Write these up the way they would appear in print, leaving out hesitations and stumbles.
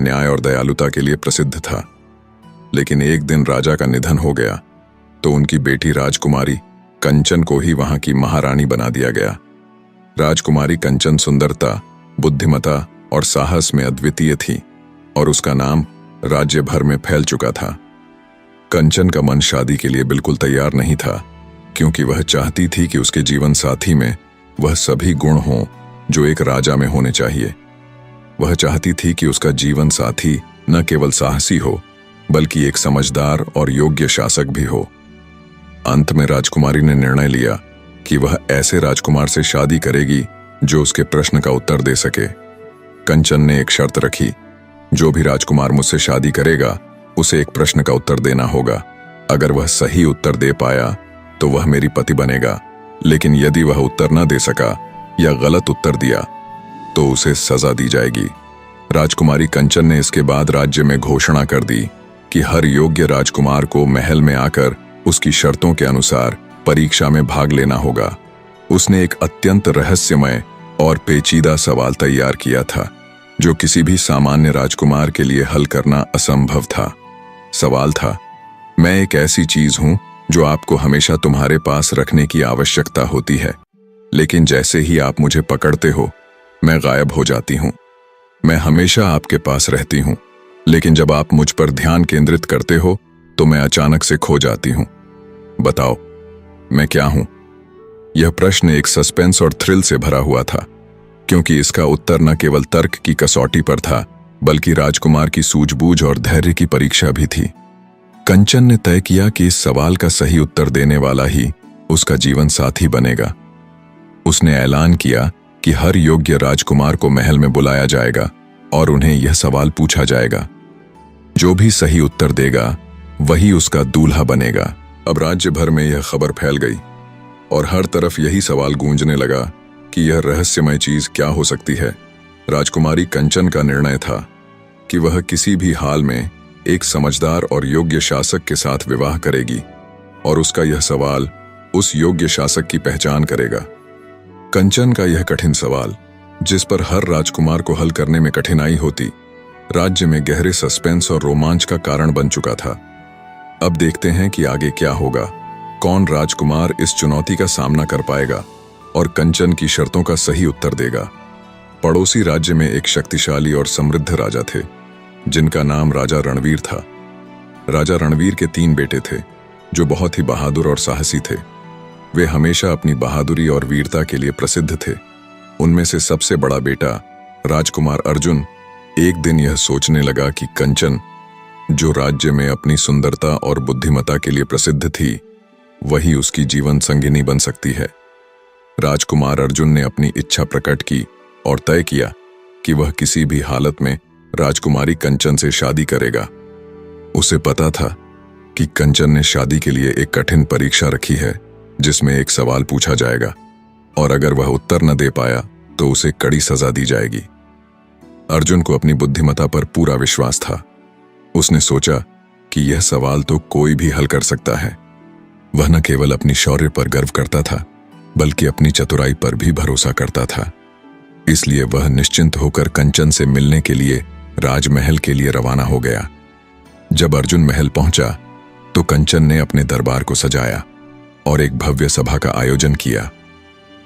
न्याय और दयालुता के लिए प्रसिद्ध था। लेकिन एक दिन राजा का निधन हो गया तो उनकी बेटी राजकुमारी कंचन को ही वहां की महारानी बना दिया गया। राजकुमारी कंचन सुंदरता, बुद्धिमता और साहस में अद्वितीय थी और उसका नाम राज्य भर में फैल चुका था। कंचन का मन शादी के लिए बिल्कुल तैयार नहीं था, क्योंकि वह चाहती थी कि उसके जीवन साथी में वह सभी गुण हों जो एक राजा में होने चाहिए। वह चाहती थी कि उसका जीवन साथी न केवल साहसी हो, बल्कि एक समझदार और योग्य शासक भी हो। अंत में राजकुमारी ने निर्णय लिया कि वह ऐसे राजकुमार से शादी करेगी जो उसके प्रश्न का उत्तर दे सके। कंचन ने एक शर्त रखी, जो भी राजकुमार मुझसे शादी करेगा उसे एक प्रश्न का उत्तर देना होगा। अगर वह सही उत्तर दे पाया तो वह मेरी पति बनेगा, लेकिन यदि वह उत्तर न दे सका या गलत उत्तर दिया तो उसे सजा दी जाएगी। राजकुमारी कंचन ने इसके बाद राज्य में घोषणा कर दी कि हर योग्य राजकुमार को महल में आकर उसकी शर्तों के अनुसार परीक्षा में भाग लेना होगा। उसने एक अत्यंत रहस्यमय और पेचीदा सवाल तैयार किया था, जो किसी भी सामान्य राजकुमार के लिए हल करना असंभव था। सवाल था, मैं एक ऐसी चीज हूं जो आपको हमेशा तुम्हारे पास रखने की आवश्यकता होती है, लेकिन जैसे ही आप मुझे पकड़ते हो मैं गायब हो जाती हूं। मैं हमेशा आपके पास रहती हूं, लेकिन जब आप मुझ पर ध्यान केंद्रित करते हो तो मैं अचानक से खो जाती हूं। बताओ, मैं क्या हूं? यह प्रश्न एक सस्पेंस और थ्रिल से भरा हुआ था, क्योंकि इसका उत्तर न केवल तर्क की कसौटी पर था, बल्कि राजकुमार की सूझबूझ और धैर्य की परीक्षा भी थी। कंचन ने तय किया कि इस सवाल का सही उत्तर देने वाला ही उसका जीवन साथी बनेगा। उसने ऐलान किया कि हर योग्य राजकुमार को महल में बुलाया जाएगा और उन्हें यह सवाल पूछा जाएगा। जो भी सही उत्तर देगा वही उसका दूल्हा बनेगा। अब राज्य भर में यह खबर फैल गई और हर तरफ यही सवाल गूंजने लगा कि यह रहस्यमय चीज क्या हो सकती है। राजकुमारी कंचन का निर्णय था कि वह किसी भी हाल में एक समझदार और योग्य शासक के साथ विवाह करेगी और उसका यह सवाल उस योग्य शासक की पहचान करेगा। कंचन का यह कठिन सवाल, जिस पर हर राजकुमार को हल करने में कठिनाई होती, राज्य में गहरे सस्पेंस और रोमांच का कारण बन चुका था। अब देखते हैं कि आगे क्या होगा। कौन राजकुमार इस चुनौती का सामना कर पाएगा और कंचन की शर्तों का सही उत्तर देगा। पड़ोसी राज्य में एक शक्तिशाली और समृद्ध राजा थे, जिनका नाम राजा रणवीर था। राजा रणवीर के 3 बेटे थे, जो बहुत ही बहादुर और साहसी थे। वे हमेशा अपनी बहादुरी और वीरता के लिए प्रसिद्ध थे। उनमें से सबसे बड़ा बेटा राजकुमार अर्जुन एक दिन यह सोचने लगा कि कंचन, जो राज्य में अपनी सुंदरता और बुद्धिमता के लिए प्रसिद्ध थी, वही उसकी जीवन संगिनी बन सकती है। राजकुमार अर्जुन ने अपनी इच्छा प्रकट की और तय किया कि वह किसी भी हालत में राजकुमारी कंचन से शादी करेगा। उसे पता था कि कंचन ने शादी के लिए एक कठिन परीक्षा रखी है, जिसमें एक सवाल पूछा जाएगा और अगर वह उत्तर न दे पाया तो उसे कड़ी सजा दी जाएगी। अर्जुन को अपनी बुद्धिमता पर पूरा विश्वास था। उसने सोचा कि यह सवाल तो कोई भी हल कर सकता है। वह न केवल अपनी शौर्य पर गर्व करता था, बल्कि अपनी चतुराई पर भी भरोसा करता था। इसलिए वह निश्चिंत होकर कंचन से मिलने के लिए राजमहल के लिए रवाना हो गया। जब अर्जुन महल पहुंचा तो कंचन ने अपने दरबार को सजाया और एक भव्य सभा का आयोजन किया।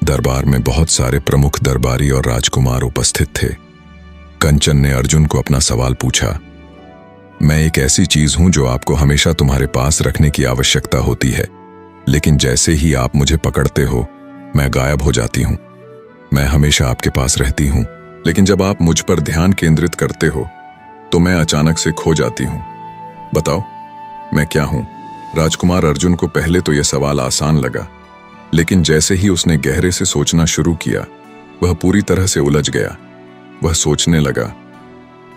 दरबार में बहुत सारे प्रमुख दरबारी और राजकुमार उपस्थित थे। कंचन ने अर्जुन को अपना सवाल पूछा, मैं एक ऐसी चीज हूं जो आपको हमेशा तुम्हारे पास रखने की आवश्यकता होती है, लेकिन जैसे ही आप मुझे पकड़ते हो मैं गायब हो जाती हूं। मैं हमेशा आपके पास रहती हूं, लेकिन जब आप मुझ पर ध्यान केंद्रित करते हो तो मैं अचानक से खो जाती हूं। बताओ, मैं क्या हूं? राजकुमार अर्जुन को पहले तो यह सवाल आसान लगा, लेकिन जैसे ही उसने गहरे से सोचना शुरू किया, वह पूरी तरह से उलझ गया। वह सोचने लगा,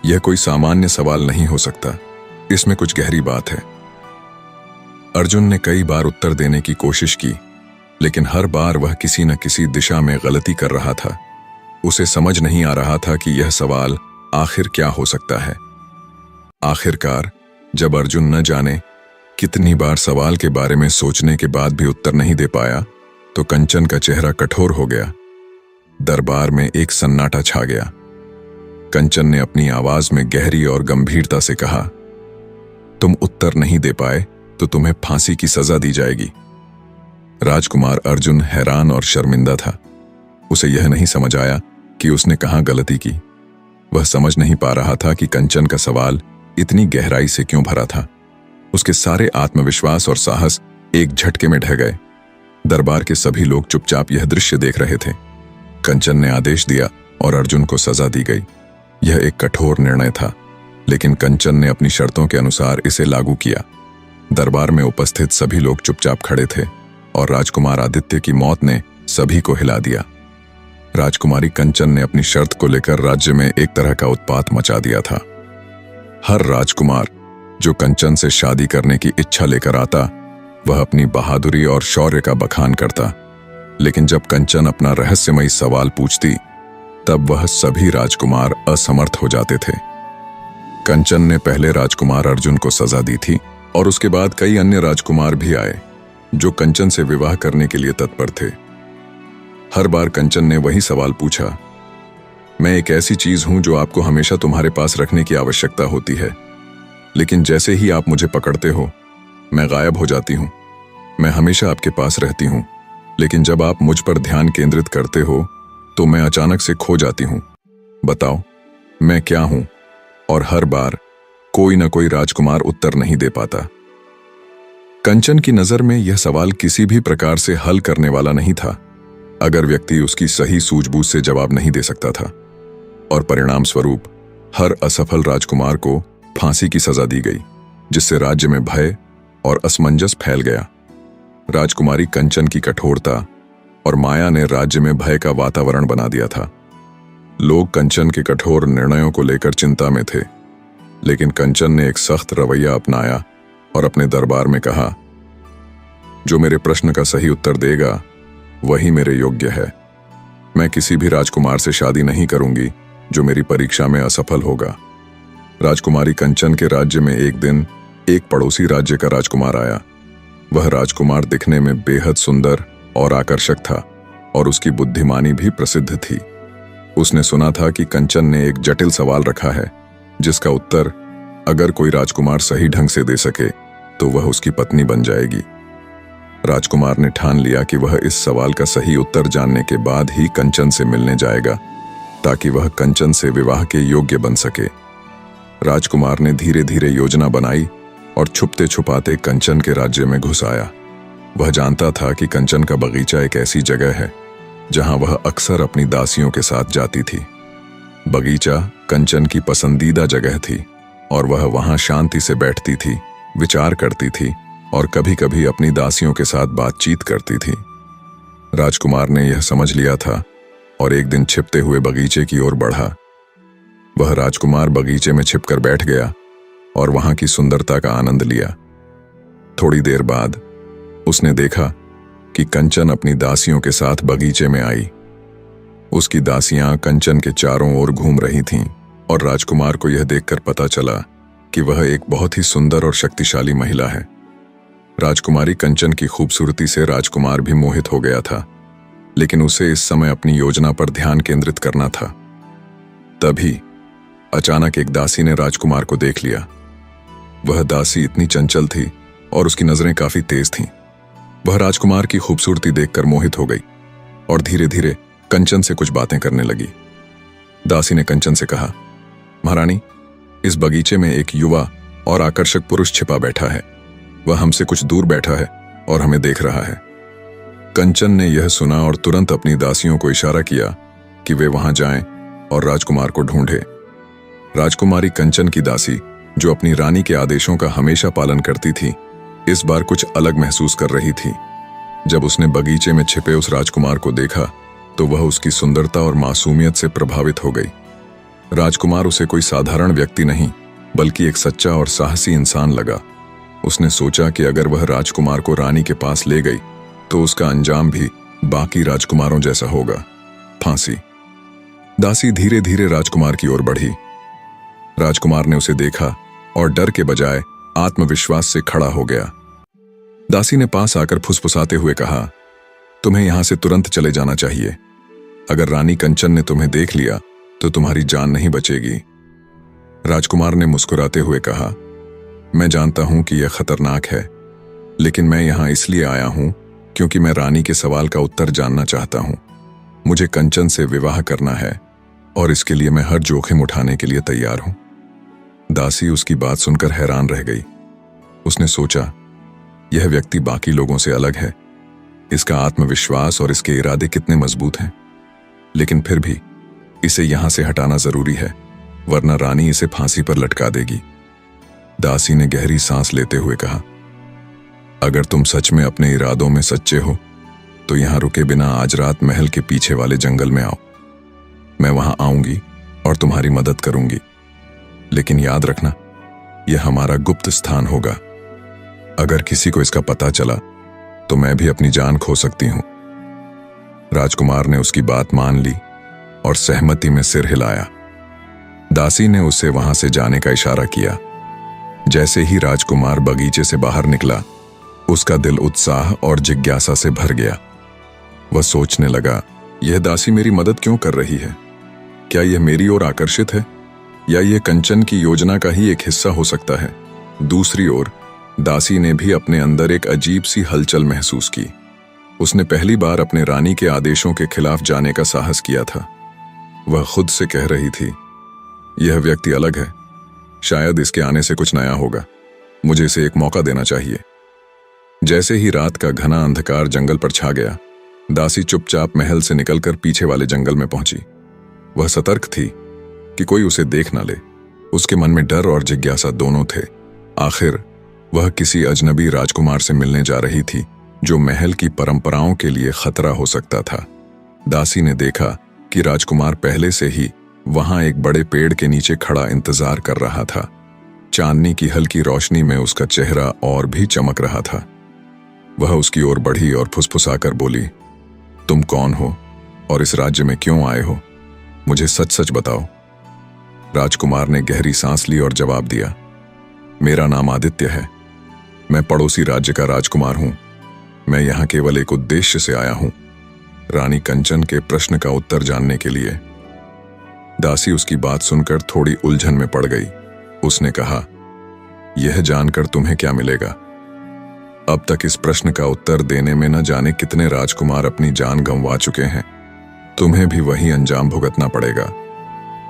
यह कोई सामान्य सवाल नहीं हो सकता, इसमें कुछ गहरी बात है। अर्जुन ने कई बार उत्तर देने की कोशिश की, लेकिन हर बार वह किसी न किसी दिशा में गलती कर रहा था। उसे समझ नहीं आ रहा था कि यह सवाल आखिर क्या हो सकता है। आखिरकार जब अर्जुन न जाने कितनी बार सवाल के बारे में सोचने के बाद भी उत्तर नहीं दे पाया, तो कंचन का चेहरा कठोर हो गया। दरबार में एक सन्नाटा छा गया। कंचन ने अपनी आवाज में गहरी और गंभीरता से कहा, तुम उत्तर नहीं दे पाए तो तुम्हें फांसी की सजा दी जाएगी। राजकुमार अर्जुन हैरान और शर्मिंदा था। उसे यह नहीं समझ आया कि उसने कहां गलती की। वह समझ नहीं पा रहा था कि कंचन का सवाल इतनी गहराई से क्यों भरा था। उसके सारे आत्मविश्वास और साहस एक झटके में ढह गए। दरबार के सभी लोग चुपचाप यह दृश्य देख रहे थे। कंचन ने आदेश दिया और अर्जुन को सजा दी गई। यह एक कठोर निर्णय था, लेकिन कंचन ने अपनी शर्तों के अनुसार इसे लागू किया। दरबार में उपस्थित सभी लोग चुपचाप खड़े थे और राजकुमार आदित्य की मौत ने सभी को हिला दिया। राजकुमारी कंचन ने अपनी शर्त को लेकर राज्य में एक तरह का उत्पात मचा दिया था। हर राजकुमार जो कंचन से शादी करने की इच्छा लेकर आता, वह अपनी बहादुरी और शौर्य का बखान करता। लेकिन जब कंचन अपना रहस्यमयी सवाल पूछती, तब वह सभी राजकुमार असमर्थ हो जाते थे। कंचन ने पहले राजकुमार अर्जुन को सजा दी थी और उसके बाद कई अन्य राजकुमार भी आए जो कंचन से विवाह करने के लिए तत्पर थे। हर बार कंचन ने वही सवाल पूछा, मैं एक ऐसी चीज हूं जो आपको हमेशा तुम्हारे पास रखने की आवश्यकता होती है, लेकिन जैसे ही आप मुझे पकड़ते हो मैं गायब हो जाती हूं। मैं हमेशा आपके पास रहती हूं, लेकिन जब आप मुझ पर ध्यान केंद्रित करते हो तो मैं अचानक से खो जाती हूं। बताओ मैं क्या हूं? और हर बार कोई न कोई राजकुमार उत्तर नहीं दे पाता। कंचन की नजर में यह सवाल किसी भी प्रकार से हल करने वाला नहीं था, अगर व्यक्ति उसकी सही सूझबूझ से जवाब नहीं दे सकता था। और परिणाम स्वरूप हर असफल राजकुमार को फांसी की सजा दी गई, जिससे राज्य में भय और असमंजस फैल गया। राजकुमारी कंचन की कठोरता और माया ने राज्य में भय का वातावरण बना दिया था। लोग कंचन के कठोर निर्णयों को लेकर चिंता में थे, लेकिन कंचन ने एक सख्त रवैया अपनाया और अपने दरबार में कहा, जो मेरे प्रश्न का सही उत्तर देगा वही मेरे योग्य है। मैं किसी भी राजकुमार से शादी नहीं करूंगी जो मेरी परीक्षा में असफल होगा। राजकुमारी कंचन के राज्य में एक दिन एक पड़ोसी राज्य का राजकुमार आया। वह राजकुमार दिखने में बेहद सुंदर और आकर्षक था और उसकी बुद्धिमानी भी प्रसिद्ध थी। उसने सुना था कि कंचन ने एक जटिल सवाल रखा है, जिसका उत्तर अगर कोई राजकुमार सही ढंग से दे सके तो वह उसकी पत्नी बन जाएगी। राजकुमार ने ठान लिया कि वह इस सवाल का सही उत्तर जानने के बाद ही कंचन से मिलने जाएगा, ताकि वह कंचन से विवाह के योग्य बन सके। राजकुमार ने धीरे धीरे योजना बनाई और छुपते छुपाते कंचन के राज्य में घुस आया। वह जानता था कि कंचन का बगीचा एक ऐसी जगह है जहां वह अक्सर अपनी दासियों के साथ जाती थी। बगीचा कंचन की पसंदीदा जगह थी और वह वहां शांति से बैठती थी, विचार करती थी और कभी-कभी अपनी दासियों के साथ बातचीत करती थी। राजकुमार ने यह समझ लिया था और एक दिन छिपते हुए बगीचे की ओर बढ़ा। वह राजकुमार बगीचे में छिपकर बैठ गया और वहां की सुंदरता का आनंद लिया। थोड़ी देर बाद उसने देखा कि कंचन अपनी दासियों के साथ बगीचे में आई। उसकी दासियां कंचन के चारों ओर घूम रही थीं और राजकुमार को यह देखकर पता चला कि वह एक बहुत ही सुंदर और शक्तिशाली महिला है। राजकुमारी कंचन की खूबसूरती से राजकुमार भी मोहित हो गया था, लेकिन उसे इस समय अपनी योजना पर ध्यान केंद्रित करना था। तभी अचानक एक दासी ने राजकुमार को देख लिया। वह दासी इतनी चंचल थी और उसकी नजरें काफी तेज थीं। वह राजकुमार की खूबसूरती देखकर मोहित हो गई और धीरे धीरे कंचन से कुछ बातें करने लगी। दासी ने कंचन से कहा, महारानी, इस बगीचे में एक युवा और आकर्षक पुरुष छिपा बैठा है। वह हमसे कुछ दूर बैठा है और हमें देख रहा है। कंचन ने यह सुना और तुरंत अपनी दासियों को इशारा किया कि वे वहां जाएं और राजकुमार को ढूंढें। राजकुमारी कंचन की दासी, जो अपनी रानी के आदेशों का हमेशा पालन करती थी, इस बार कुछ अलग महसूस कर रही थी। जब उसने बगीचे में छिपे उस राजकुमार को देखा तो वह उसकी सुंदरता और मासूमियत से प्रभावित हो गई। राजकुमार उसे कोई साधारण व्यक्ति नहीं, बल्कि एक सच्चा और साहसी इंसान लगा। उसने सोचा कि अगर वह राजकुमार को रानी के पास ले गई तो उसका अंजाम भी बाकी राजकुमारों जैसा होगा, फांसी। दासी धीरे धीरे राजकुमार की ओर बढ़ी। राजकुमार ने उसे देखा और डर के बजाय आत्मविश्वास से खड़ा हो गया। दासी ने पास आकर फुसफुसाते हुए कहा, तुम्हें यहां से तुरंत चले जाना चाहिए। अगर रानी कंचन ने तुम्हें देख लिया तो तुम्हारी जान नहीं बचेगी। राजकुमार ने मुस्कुराते हुए कहा, मैं जानता हूं कि यह खतरनाक है, लेकिन मैं यहां इसलिए आया हूं क्योंकि मैं रानी के सवाल का उत्तर जानना चाहता हूं। मुझे कंचन से विवाह करना है और इसके लिए मैं हर जोखिम उठाने के लिए तैयार हूं। दासी उसकी बात सुनकर हैरान रह गई। उसने सोचा, यह व्यक्ति बाकी लोगों से अलग है। इसका आत्मविश्वास और इसके इरादे कितने मजबूत हैं। लेकिन फिर भी इसे यहां से हटाना जरूरी है, वरना रानी इसे फांसी पर लटका देगी। दासी ने गहरी सांस लेते हुए कहा, अगर तुम सच में अपने इरादों में सच्चे हो तो यहां रुके बिना आज रात महल के पीछे वाले जंगल में आओ। मैं वहां आऊंगी और तुम्हारी मदद करूंगी, लेकिन याद रखना, यह हमारा गुप्त स्थान होगा। अगर किसी को इसका पता चला तो मैं भी अपनी जान खो सकती हूं। राजकुमार ने उसकी बात मान ली और सहमति में सिर हिलाया। दासी ने उसे वहां से जाने का इशारा किया। जैसे ही राजकुमार बगीचे से बाहर निकला, उसका दिल उत्साह और जिज्ञासा से भर गया। वह सोचने लगा, यह दासी मेरी मदद क्यों कर रही है? क्या यह मेरी ओर आकर्षित है या यह कंचन की योजना का ही एक हिस्सा हो सकता है? दूसरी ओर दासी ने भी अपने अंदर एक अजीब सी हलचल महसूस की। उसने पहली बार अपने रानी के आदेशों के खिलाफ जाने का साहस किया था। वह खुद से कह रही थी, यह व्यक्ति अलग है, शायद इसके आने से कुछ नया होगा। मुझे इसे एक मौका देना चाहिए। जैसे ही रात का घना अंधकार जंगल पर छा गया, दासी चुपचाप महल से निकलकर पीछे वाले जंगल में पहुंची। वह सतर्क थी कि कोई उसे देख न ले। उसके मन में डर और जिज्ञासा दोनों थे। आखिर वह किसी अजनबी राजकुमार से मिलने जा रही थी जो महल की परंपराओं के लिए खतरा हो सकता था। दासी ने देखा कि राजकुमार पहले से ही वहां एक बड़े पेड़ के नीचे खड़ा इंतजार कर रहा था। चांदनी की हल्की रोशनी में उसका चेहरा और भी चमक रहा था। वह उसकी ओर बढ़ी और फुसफुसाकर बोली, तुम कौन हो और इस राज्य में क्यों आए हो? मुझे सच सच बताओ। राजकुमार ने गहरी सांस ली और जवाब दिया, मेरा नाम आदित्य है। मैं पड़ोसी राज्य का राजकुमार हूं। मैं यहां केवल एक उद्देश्य से आया हूं, रानी कंचन के प्रश्न का उत्तर जानने के लिए। दासी उसकी बात सुनकर थोड़ी उलझन में पड़ गई। उसने कहा, यह जानकर तुम्हें क्या मिलेगा? अब तक इस प्रश्न का उत्तर देने में न जाने कितने राजकुमार अपनी जान गंवा चुके हैं। तुम्हें भी वही अंजाम भुगतना पड़ेगा।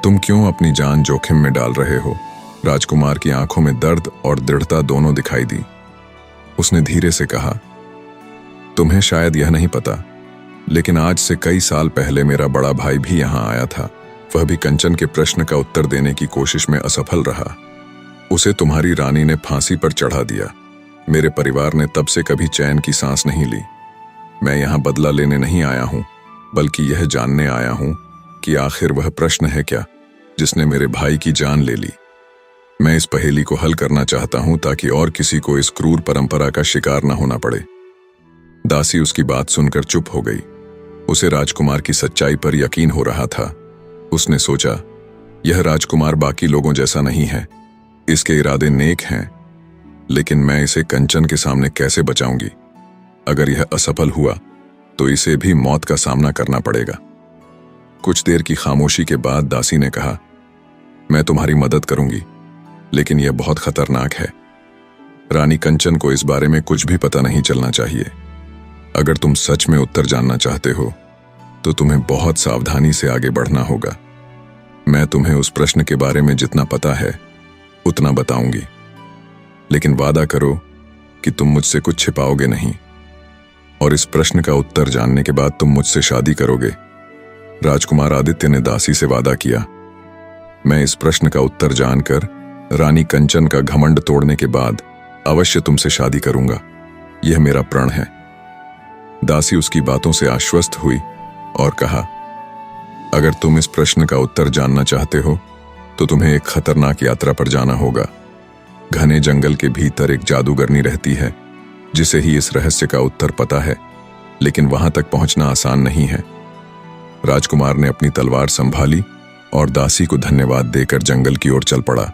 तुम क्यों अपनी जान जोखिम में डाल रहे हो? राजकुमार की आंखों में दर्द और दृढ़ता दोनों दिखाई दी। उसने धीरे से कहा, तुम्हें शायद यह नहीं पता, लेकिन आज से कई साल पहले मेरा बड़ा भाई भी यहां आया था। वह भी कंचन के प्रश्न का उत्तर देने की कोशिश में असफल रहा। उसे तुम्हारी रानी ने फांसी पर चढ़ा दिया। मेरे परिवार ने तब से कभी चैन की सांस नहीं ली। मैं यहां बदला लेने नहीं आया हूं, बल्कि यह जानने आया हूं कि आखिर वह प्रश्न है क्या जिसने मेरे भाई की जान ले ली। मैं इस पहेली को हल करना चाहता हूं ताकि और किसी को इस क्रूर परंपरा का शिकार न होना पड़े। दासी उसकी बात सुनकर चुप हो गई। उसे राजकुमार की सच्चाई पर यकीन हो रहा था। उसने सोचा, यह राजकुमार बाकी लोगों जैसा नहीं है। इसके इरादे नेक हैं, लेकिन मैं इसे कंचन के सामने कैसे बचाऊंगी? अगर यह असफल हुआ तो इसे भी मौत का सामना करना पड़ेगा। कुछ देर की खामोशी के बाद दासी ने कहा, मैं तुम्हारी मदद करूंगी, लेकिन यह बहुत खतरनाक है। रानी कंचन को इस बारे में कुछ भी पता नहीं चलना चाहिए। अगर तुम सच में उत्तर जानना चाहते हो तो तुम्हें बहुत सावधानी से आगे बढ़ना होगा। मैं तुम्हें उस प्रश्न के बारे में जितना पता है उतना बताऊंगी, लेकिन वादा करो कि तुम मुझसे कुछ छिपाओगे नहीं, और इस प्रश्न का उत्तर जानने के बाद तुम मुझसे शादी करोगे। राजकुमार आदित्य ने दासी से वादा किया, मैं इस प्रश्न का उत्तर जानकर रानी कंचन का घमंड तोड़ने के बाद अवश्य तुमसे शादी करूंगा। यह मेरा प्रण है। दासी उसकी बातों से आश्वस्त हुई और कहा, अगर तुम इस प्रश्न का उत्तर जानना चाहते हो तो तुम्हें एक खतरनाक यात्रा पर जाना होगा। घने जंगल के भीतर एक जादूगरनी रहती है जिसे ही इस रहस्य का उत्तर पता है, लेकिन वहां तक पहुंचना आसान नहीं है। राजकुमार ने अपनी तलवार संभाली और दासी को धन्यवाद देकर जंगल की ओर चल पड़ा।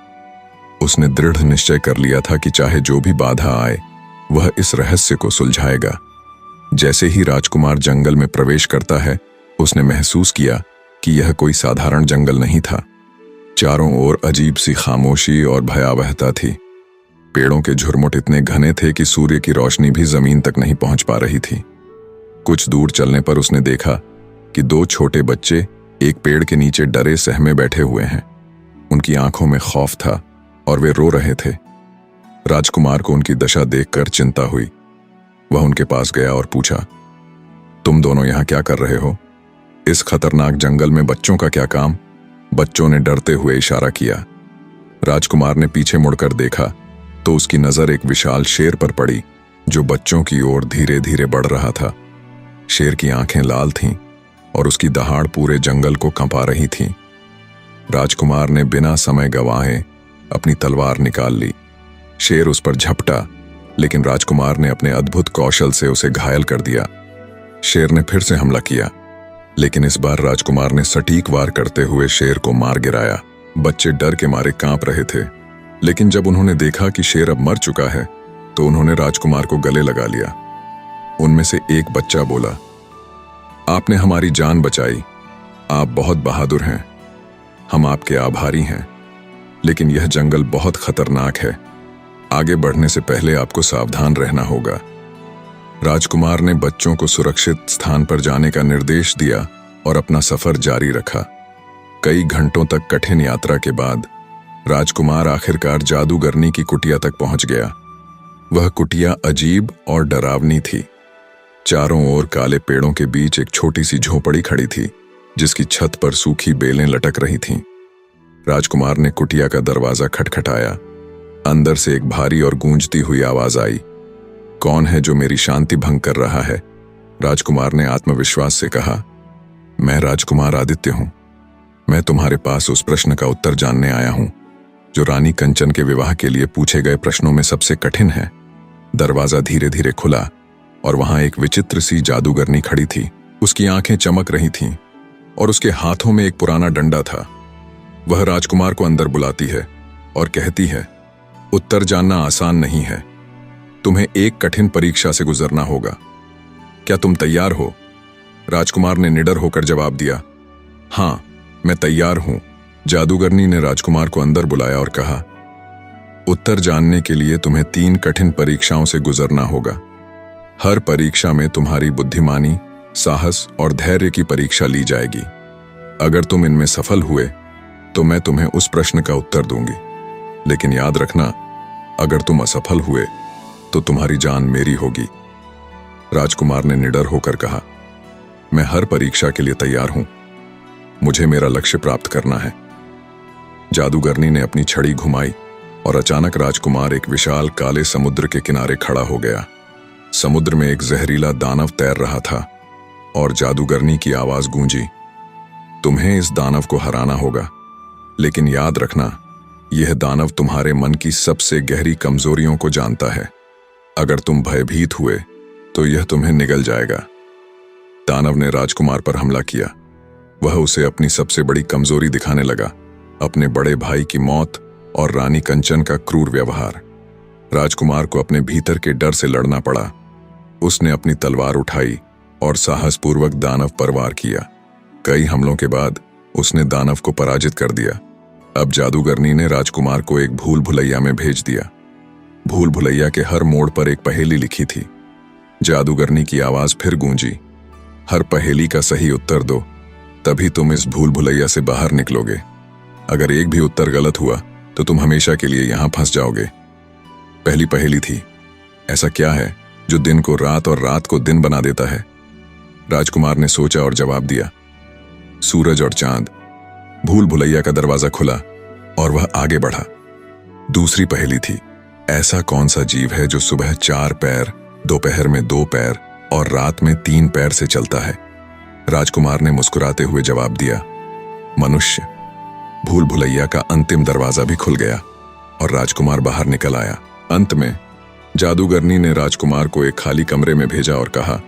उसने दृढ़ निश्चय कर लिया था कि चाहे जो भी बाधा आए वह इस रहस्य को सुलझाएगा। जैसे ही राजकुमार जंगल में प्रवेश करता है, उसने महसूस किया कि यह कोई साधारण जंगल नहीं था। चारों ओर अजीब सी खामोशी और भयावहता थी। पेड़ों के झुरमुट इतने घने थे कि सूर्य की रोशनी भी जमीन तक नहीं पहुंच पा रही थी। कुछ दूर चलने पर उसने देखा कि दो छोटे बच्चे एक पेड़ के नीचे डरे सहमे बैठे हुए हैं। उनकी आंखों में खौफ था और वे रो रहे थे। राजकुमार को उनकी दशा देखकर चिंता हुई। वह उनके पास गया और पूछा, तुम दोनों यहां क्या कर रहे हो? इस खतरनाक जंगल में बच्चों का क्या काम? बच्चों ने डरते हुए इशारा किया। राजकुमार ने पीछे मुड़कर देखा तो उसकी नजर एक विशाल शेर पर पड़ी जो बच्चों की ओर धीरे धीरे बढ़ रहा था। शेर की आंखें लाल थीं और उसकी दहाड़ पूरे जंगल को कंपा रही थी। राजकुमार ने बिना समय गंवाए अपनी तलवार निकाल ली। शेर उस पर झपटा, लेकिन राजकुमार ने अपने अद्भुत कौशल से उसे घायल कर दिया। शेर ने फिर से हमला किया, लेकिन इस बार राजकुमार ने सटीक वार करते हुए शेर को मार गिराया। बच्चे डर के मारे कांप रहे थे, लेकिन जब उन्होंने देखा कि शेर अब मर चुका है तो उन्होंने राजकुमार को गले लगा लिया। उनमें से एक बच्चा बोला, आपने हमारी जान बचाई। आप बहुत बहादुर हैं। हम आपके आभारी हैं, लेकिन यह जंगल बहुत खतरनाक है। आगे बढ़ने से पहले आपको सावधान रहना होगा। राजकुमार ने बच्चों को सुरक्षित स्थान पर जाने का निर्देश दिया और अपना सफर जारी रखा। कई घंटों तक कठिन यात्रा के बाद राजकुमार आखिरकार जादूगरनी की कुटिया तक पहुंच गया। वह कुटिया अजीब और डरावनी थी। चारों ओर काले पेड़ों के बीच एक छोटी सी झोपड़ी खड़ी थी, जिसकी छत पर सूखी बेलें लटक रही थीं। राजकुमार ने कुटिया का दरवाजा खटखटाया। अंदर से एक भारी और गूंजती हुई आवाज आई, कौन है जो मेरी शांति भंग कर रहा है? राजकुमार ने आत्मविश्वास से कहा, मैं राजकुमार आदित्य हूं। मैं तुम्हारे पास उस प्रश्न का उत्तर जानने आया हूं जो रानी कंचन के विवाह के लिए पूछे गए प्रश्नों में सबसे कठिन है। दरवाजा धीरे धीरे खुला और वहां एक विचित्र सी जादूगरनी खड़ी थी। उसकी आंखें चमक रही थीं और उसके हाथों में एक पुराना डंडा था। वह राजकुमार को अंदर बुलाती है और कहती है, उत्तर जानना आसान नहीं है। तुम्हें एक कठिन परीक्षा से गुजरना होगा। क्या तुम तैयार हो? राजकुमार ने निडर होकर जवाब दिया, हां, मैं तैयार हूं। जादूगरनी ने राजकुमार को अंदर बुलाया और कहा, उत्तर जानने के लिए तुम्हें 3 कठिन परीक्षाओं से गुजरना होगा। हर परीक्षा में तुम्हारी बुद्धिमानी, साहस और धैर्य की परीक्षा ली जाएगी। अगर तुम इनमें सफल हुए तो मैं तुम्हें उस प्रश्न का उत्तर दूंगी, लेकिन याद रखना, अगर तुम असफल हुए तो तुम्हारी जान मेरी होगी। राजकुमार ने निडर होकर कहा, मैं हर परीक्षा के लिए तैयार हूं। मुझे मेरा लक्ष्य प्राप्त करना है। जादूगरनी ने अपनी छड़ी घुमाई और अचानक राजकुमार एक विशाल काले समुद्र के किनारे खड़ा हो गया। समुद्र में एक जहरीला दानव तैर रहा था और जादूगरनी की आवाज गूंजी, तुम्हें इस दानव को हराना होगा, लेकिन याद रखना, यह दानव तुम्हारे मन की सबसे गहरी कमजोरियों को जानता है। अगर तुम भयभीत हुए तो यह तुम्हें निगल जाएगा। दानव ने राजकुमार पर हमला किया। वह उसे अपनी सबसे बड़ी कमजोरी दिखाने लगा, अपने बड़े भाई की मौत और रानी कंचन का क्रूर व्यवहार। राजकुमार को अपने भीतर के डर से लड़ना पड़ा। उसने अपनी तलवार उठाई और साहसपूर्वक दानव पर वार किया। कई हमलों के बाद उसने दानव को पराजित कर दिया। अब जादूगरनी ने राजकुमार को एक भूल भुलैया में भेज दिया। भूल भुलैया के हर मोड़ पर एक पहेली लिखी थी। जादूगरनी की आवाज फिर गूंजी, हर पहेली का सही उत्तर दो, तभी तुम इस भूल भुलैया से बाहर निकलोगे। अगर एक भी उत्तर गलत हुआ तो तुम हमेशा के लिए यहां फंस जाओगे। पहली पहेली थी, ऐसा क्या है जो दिन को रात और रात को दिन बना देता है? राजकुमार ने सोचा और जवाब दिया, सूरज और चांद। भूल भुलैया का दरवाजा खुला और वह आगे बढ़ा। दूसरी पहेली थी, ऐसा कौन सा जीव है जो सुबह 4 पैर, दोपहर में 2 पैर और रात में 3 पैर से चलता है? राजकुमार ने मुस्कुराते हुए जवाब दिया, मनुष्य। भूल भुलैया का अंतिम दरवाजा भी खुल गया और राजकुमार बाहर निकल आया। अंत में जादूगरनी ने राजकुमार को एक खाली कमरे में भेजा और कहा,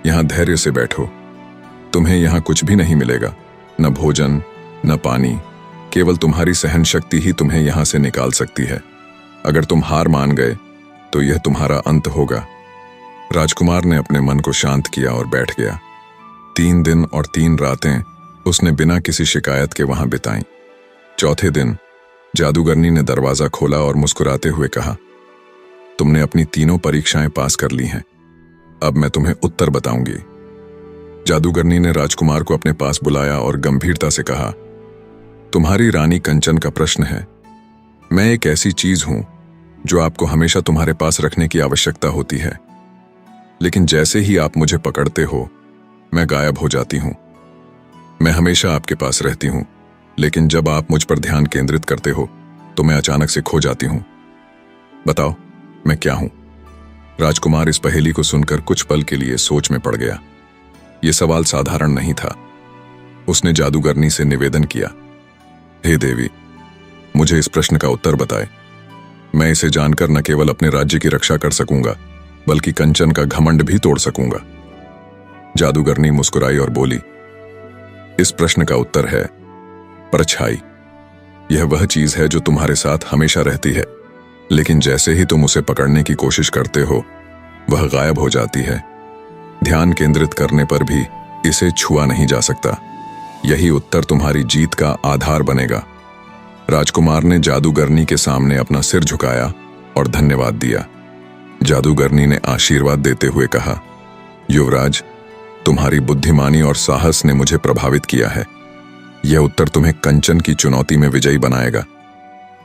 यहां धैर्य से बैठो। तुम्हें यहां कुछ भी नहीं मिलेगा, न भोजन न पानी, केवल तुम्हारी सहन शक्ति ही तुम्हें यहां से निकाल सकती है। अगर तुम हार मान गए तो यह तुम्हारा अंत होगा। राजकुमार ने अपने मन को शांत किया और बैठ गया। 3 दिन और 3 रातें उसने बिना किसी शिकायत के वहां बिताई। चौथे दिन जादूगरनी ने दरवाजा खोला और मुस्कुराते हुए कहा, तुमने अपनी तीनों परीक्षाएं पास कर ली हैं। अब मैं तुम्हें उत्तर बताऊंगी। जादूगरनी ने राजकुमार को अपने पास बुलाया और गंभीरता से कहा, तुम्हारी रानी कंचन का प्रश्न है। मैं एक ऐसी चीज हूं जो आपको हमेशा तुम्हारे पास रखने की आवश्यकता होती है, लेकिन जैसे ही आप मुझे पकड़ते हो मैं गायब हो जाती हूं। मैं हमेशा आपके पास रहती हूं, लेकिन जब आप मुझ पर ध्यान केंद्रित करते हो तो मैं अचानक से खो जाती हूं। बताओ मैं क्या हूं? राजकुमार इस पहेली को सुनकर कुछ पल के लिए सोच में पड़ गया। यह सवाल साधारण नहीं था। उसने जादूगरनी से निवेदन किया, हे देवी, मुझे इस प्रश्न का उत्तर बताएं। मैं इसे जानकर न केवल अपने राज्य की रक्षा कर सकूंगा, बल्कि कंचन का घमंड भी तोड़ सकूंगा। जादूगरनी मुस्कुराई और बोली, इस प्रश्न का उत्तर है परछाई। यह वह चीज है जो तुम्हारे साथ हमेशा रहती है, लेकिन जैसे ही तुम उसे पकड़ने की कोशिश करते हो वह गायब हो जाती है। ध्यान केंद्रित करने पर भी इसे छुआ नहीं जा सकता। यही उत्तर तुम्हारी जीत का आधार बनेगा। राजकुमार ने जादूगरनी के सामने अपना सिर झुकाया और धन्यवाद दिया। जादूगरनी ने आशीर्वाद देते हुए कहा, युवराज, तुम्हारी बुद्धिमानी और साहस ने मुझे प्रभावित किया है। यह उत्तर तुम्हें कंचन की चुनौती में विजयी बनाएगा।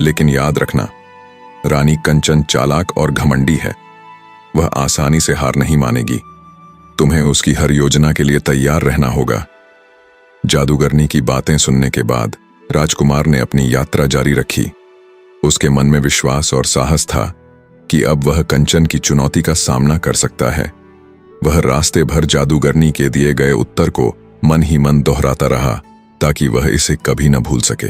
लेकिन याद रखना, रानी कंचन चालाक और घमंडी है। वह आसानी से हार नहीं मानेगी। तुम्हें उसकी हर योजना के लिए तैयार रहना होगा। जादूगरनी की बातें सुनने के बाद राजकुमार ने अपनी यात्रा जारी रखी। उसके मन में विश्वास और साहस था कि अब वह कंचन की चुनौती का सामना कर सकता है। वह रास्ते भर जादूगरनी के दिए गए उत्तर को मन ही मन दोहराता रहा ताकि वह इसे कभी न भूल सके।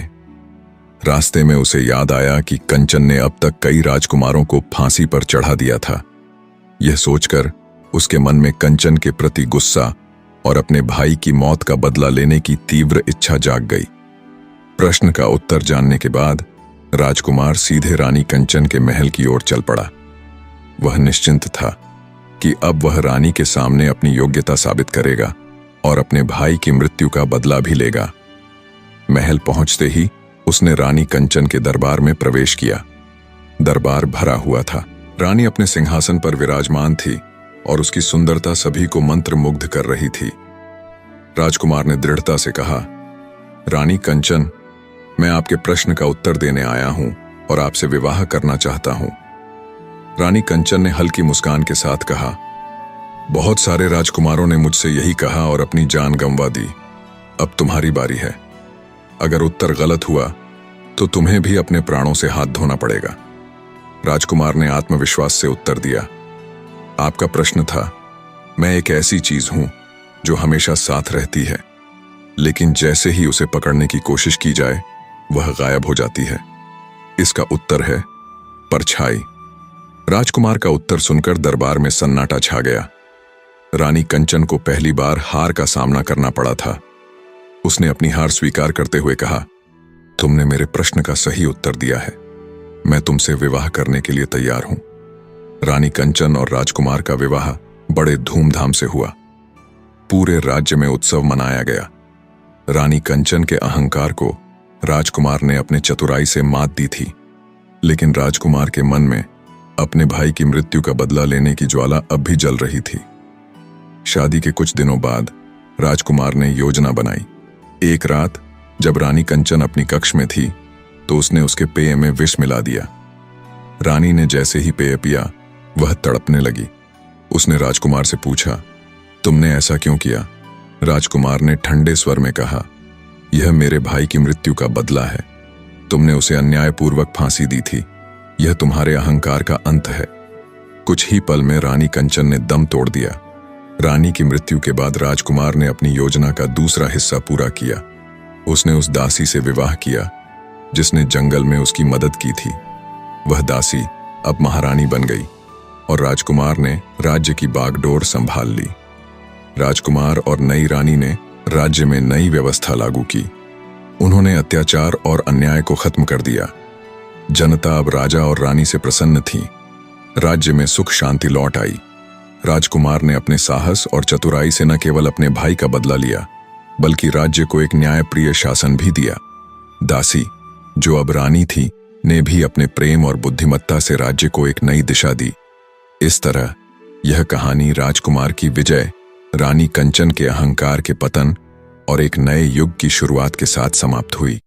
रास्ते में उसे याद आया कि कंचन ने अब तक कई राजकुमारों को फांसी पर चढ़ा दिया था। यह सोचकर उसके मन में कंचन के प्रति गुस्सा और अपने भाई की मौत का बदला लेने की तीव्र इच्छा जाग गई। प्रश्न का उत्तर जानने के बाद राजकुमार सीधे रानी कंचन के महल की ओर चल पड़ा। वह निश्चिंत था कि अब वह रानी के सामने अपनी योग्यता साबित करेगा और अपने भाई की मृत्यु का बदला भी लेगा। महल पहुंचते ही उसने रानी कंचन के दरबार में प्रवेश किया। दरबार भरा हुआ था। रानी अपने सिंहासन पर विराजमान थी और उसकी सुंदरता सभी को मंत्रमुग्ध कर रही थी। राजकुमार ने दृढ़ता से कहा, रानी कंचन, मैं आपके प्रश्न का उत्तर देने आया हूं और आपसे विवाह करना चाहता हूं। रानी कंचन ने हल्की मुस्कान के साथ कहा, बहुत सारे राजकुमारों ने मुझसे यही कहा और अपनी जान गंवा दी। अब तुम्हारी बारी है। अगर उत्तर गलत हुआ तो तुम्हें भी अपने प्राणों से हाथ धोना पड़ेगा। राजकुमार ने आत्मविश्वास से उत्तर दिया, आपका प्रश्न था, मैं एक ऐसी चीज हूं जो हमेशा साथ रहती है, लेकिन जैसे ही उसे पकड़ने की कोशिश की जाए वह गायब हो जाती है। इसका उत्तर है परछाई। राजकुमार का उत्तर सुनकर दरबार में सन्नाटा छा गया। रानी कंचन को पहली बार हार का सामना करना पड़ा था। उसने अपनी हार स्वीकार करते हुए कहा, तुमने मेरे प्रश्न का सही उत्तर दिया है। मैं तुमसे विवाह करने के लिए तैयार हूं। रानी कंचन और राजकुमार का विवाह बड़े धूमधाम से हुआ। पूरे राज्य में उत्सव मनाया गया। रानी कंचन के अहंकार को राजकुमार ने अपने चतुराई से मात दी थी, लेकिन राजकुमार के मन में अपने भाई की मृत्यु का बदला लेने की ज्वाला अब भी जल रही थी। शादी के कुछ दिनों बाद राजकुमार ने योजना बनाई। एक रात जब रानी कंचन अपनी कक्ष में थी तो उसने उसके पेय में विष मिला दिया। रानी ने जैसे ही पेय पिया वह तड़पने लगी। उसने राजकुमार से पूछा, तुमने ऐसा क्यों किया? राजकुमार ने ठंडे स्वर में कहा, यह मेरे भाई की मृत्यु का बदला है। तुमने उसे अन्यायपूर्वक फांसी दी थी। यह तुम्हारे अहंकार का अंत है। कुछ ही पल में रानी कंचन ने दम तोड़ दिया। रानी की मृत्यु के बाद राजकुमार ने अपनी योजना का दूसरा हिस्सा पूरा किया। उसने उस दासी से विवाह किया जिसने जंगल में उसकी मदद की थी। वह दासी अब महारानी बन गई और राजकुमार ने राज्य की बागडोर संभाल ली। राजकुमार और नई रानी ने राज्य में नई व्यवस्था लागू की। उन्होंने अत्याचार और अन्याय को खत्म कर दिया। जनता अब राजा और रानी से प्रसन्न थी। राज्य में सुख शांति लौट आई। राजकुमार ने अपने साहस और चतुराई से न केवल अपने भाई का बदला लिया, बल्कि राज्य को एक न्यायप्रिय शासन भी दिया। दासी, जो अब रानी थी, ने भी अपने प्रेम और बुद्धिमत्ता से राज्य को एक नई दिशा दी। इस तरह यह कहानी राजकुमार की विजय, रानी कंचन के अहंकार के पतन और एक नए युग की शुरुआत के साथ समाप्त हुई।